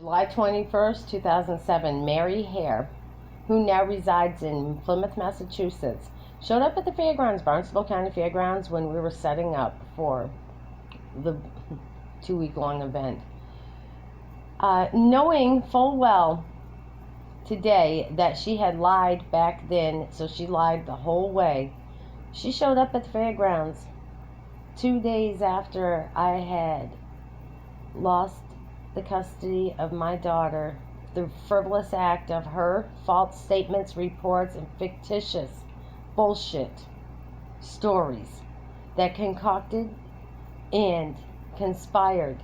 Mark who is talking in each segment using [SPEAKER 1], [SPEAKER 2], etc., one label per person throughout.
[SPEAKER 1] July 21st, 2007, Mary Hare, who now resides in Plymouth, Massachusetts, showed up at the fairgrounds, Barnstable County Fairgrounds, when we were setting up for the 2-week-long event. Knowing full well today that she had lied back then, so she lied the whole way. She showed up at the fairgrounds 2 days after I had lost the custody of my daughter, the frivolous act of her false statements, reports, and fictitious bullshit stories that concocted and conspired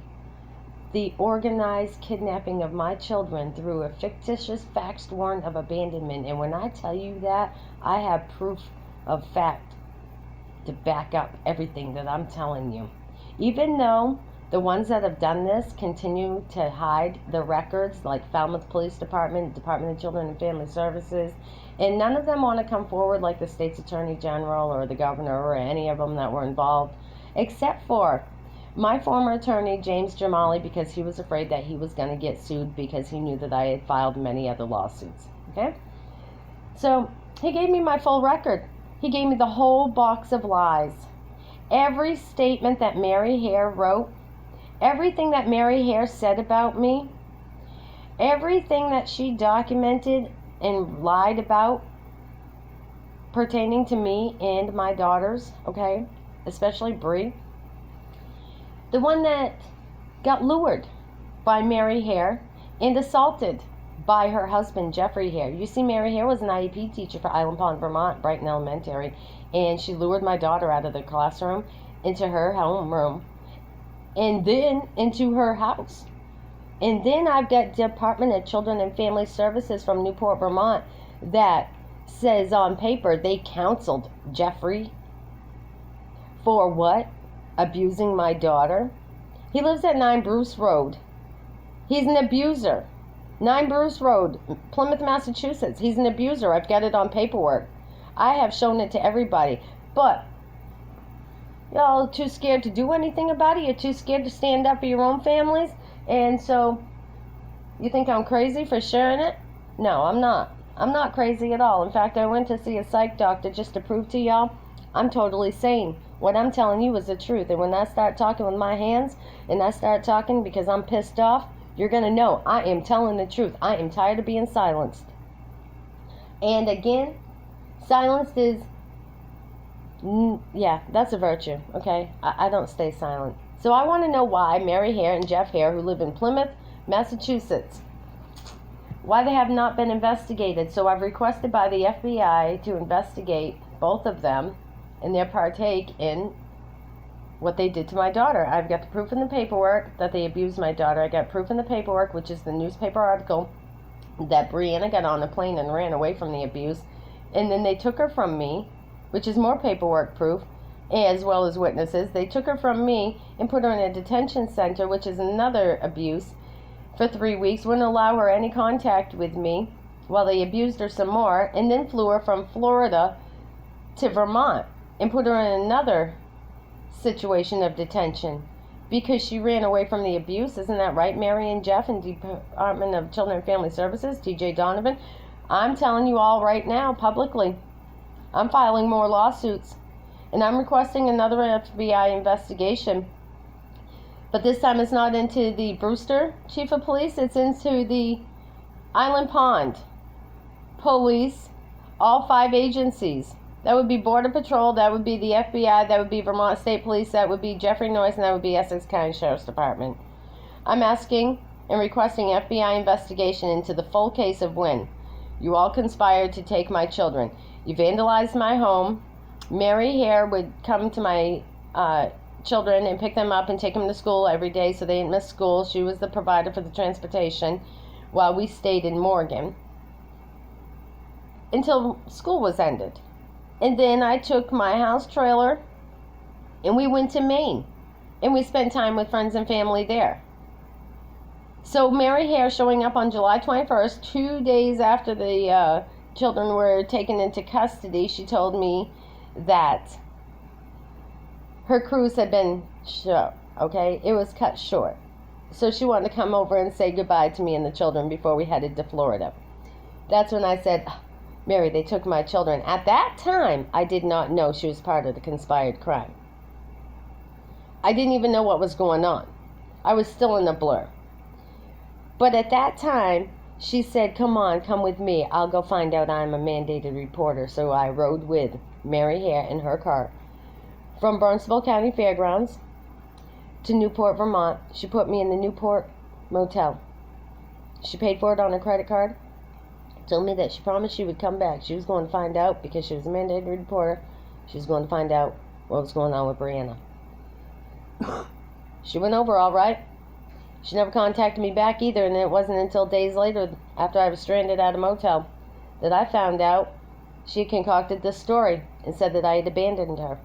[SPEAKER 1] the organized kidnapping of my children through a fictitious faxed warrant of abandonment. And when I tell you that, I have proof of fact to back up everything that I'm telling you. Even though the ones that have done this continue to hide the records, like Falmouth Police Department, Department of Children and Family Services, and none of them want to come forward like the state's attorney general or the governor or any of them that were involved, except for my former attorney, James Jamali, because he was afraid that he was going to get sued because he knew that I had filed many other lawsuits. Okay? So he gave me my full record. He gave me the whole box of lies. Every statement that Mary Hare wrote, everything that Mary Hare said about me, everything that she documented and lied about pertaining to me and my daughters, okay, especially Bree. The one that got lured by Mary Hare and assaulted by her husband, Jeffrey Hare. You see, Mary Hare was an IEP teacher for Island Pond, Vermont, Brighton Elementary, and she lured my daughter out of the classroom into her homeroom and then into her house. And then I've got Department of Children and Family Services from Newport, Vermont, that says on paper they counseled Jeffrey for what? Abusing my daughter. He lives at 9 Bruce Road. He's an abuser. 9 Bruce Road, Plymouth, Massachusetts. He's an abuser. I've got it on paperwork. I have shown it to everybody. But y'all are too scared to do anything about it. You're too scared to stand up for your own families. And so you think I'm crazy for sharing it? No, I'm not. I'm not crazy at all. In fact, I went to see a psych doctor just to prove to y'all I'm totally sane. What I'm telling you is the truth. And when I start talking with my hands and I start talking because I'm pissed off, you're going to know I am telling the truth. I am tired of being silenced. And again, silenced is, yeah, that's a virtue, okay? I don't stay silent. So I want to know why Mary Hare and Jeff Hare, who live in Plymouth, Massachusetts, why they have not been investigated. So I've requested by the FBI to investigate both of them and their partake in what they did to my daughter. I've got the proof in the paperwork that they abused my daughter. I got proof in the paperwork, which is the newspaper article that Brianna got on a plane and ran away from the abuse. And then they took her from me, which is more paperwork proof, as well as witnesses. They took her from me and put her in a detention center, which is another abuse, for 3 weeks. Wouldn't allow her any contact with me while they abused her some more, and then flew her from Florida to Vermont and put her in another situation of detention because she ran away from the abuse. Isn't that right, Mary and Jeff in Department of Children and Family Services, TJ Donovan? I'm telling you all right now publicly, I'm filing more lawsuits and I'm requesting another FBI investigation. But this time it's not into the Brewster Chief of Police, it's into the Island Pond Police, all 5 agencies. That would be Border Patrol, that would be the FBI, that would be Vermont State Police, that would be Jeffrey Noyce, and that would be Essex County Sheriff's Department. I'm asking and requesting FBI investigation into the full case of when you all conspired to take my children. You vandalized my home. Mary Hare would come to my children and pick them up and take them to school every day so they didn't miss school. She was the provider for the transportation while we stayed in Morgan until school was ended. And then I took my house trailer and we went to Maine and we spent time with friends and family there. So Mary Hare showing up on July 21st, 2 days after the children were taken into custody, she told me that her cruise had been short, okay? It was cut short. So she wanted to come over and say goodbye to me and the children before we headed to Florida. That's when I said, Mary, they took my children. At that time, I did not know she was part of the conspired crime. I didn't even know what was going on. I was still in a blur. But at that time, she said, come on, come with me. I'll go find out I'm a mandated reporter. So I rode with Mary Hare in her car from Barnstable County Fairgrounds to Newport, Vermont. She put me in the Newport motel. She paid for it on her credit card. Told me that she promised she would come back. She was going to find out, because she was a mandated reporter, she was going to find out what was going on with Brianna. She went over all right. She never contacted me back either, and it wasn't until days later, after I was stranded at a motel, that I found out she had concocted this story and said that I had abandoned her.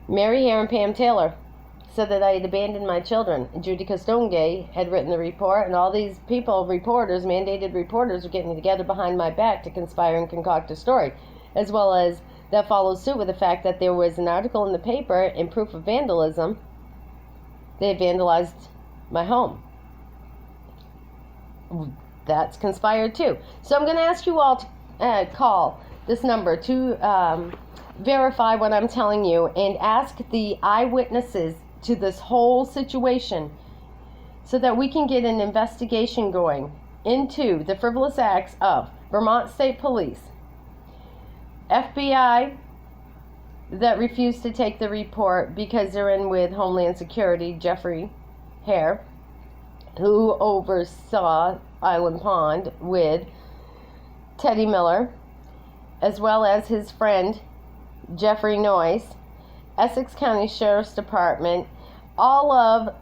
[SPEAKER 1] Mary Hare and Pam Taylor said that I had abandoned my children. Judy Costonge had written the report, and all these people, reporters, mandated reporters, were getting together behind my back to conspire and concoct a story, as well as that follows suit with the fact that there was an article in the paper in proof of vandalism. They had vandalized my home. That's conspired too. So I'm going to ask you all to call this number to verify what I'm telling you, and ask the eyewitnesses to this whole situation so that we can get an investigation going into the frivolous acts of Vermont State Police, FBI that refused to take the report because they're in with Homeland Security, Jeffrey Hare, who oversaw Island Pond with Teddy Miller, as well as his friend Jeffrey Noyce, Essex County Sheriff's Department, all of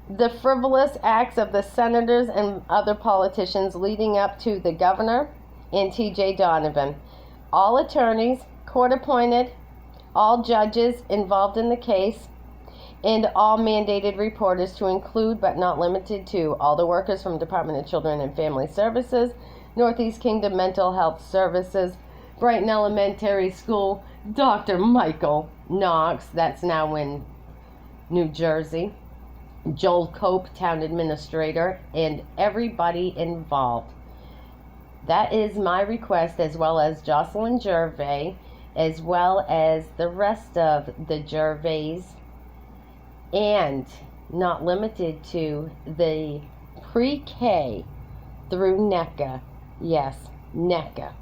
[SPEAKER 1] the frivolous acts of the senators and other politicians leading up to the governor and TJ Donovan, all attorneys, court appointed, all judges involved in the case, and all mandated reporters, to include but not limited to all the workers from Department of Children and Family Services, Northeast Kingdom Mental Health Services, Brighton Elementary School, Dr. Michael Knox, that's now in New Jersey, Joel Cope, Town Administrator, and everybody involved. That is my request, as well as Jocelyn Gervais, as well as the rest of the Gervais, and not limited to the pre-K through NECA. Yes, NECA.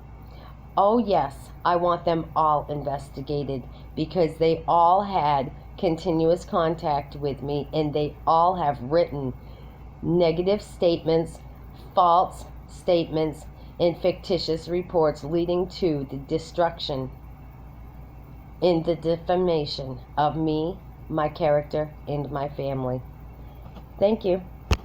[SPEAKER 1] Oh yes, I want them all investigated, because they all had continuous contact with me, and they all have written negative statements, false statements, and fictitious reports leading to the destruction and the defamation of me, my character, and my family. Thank you.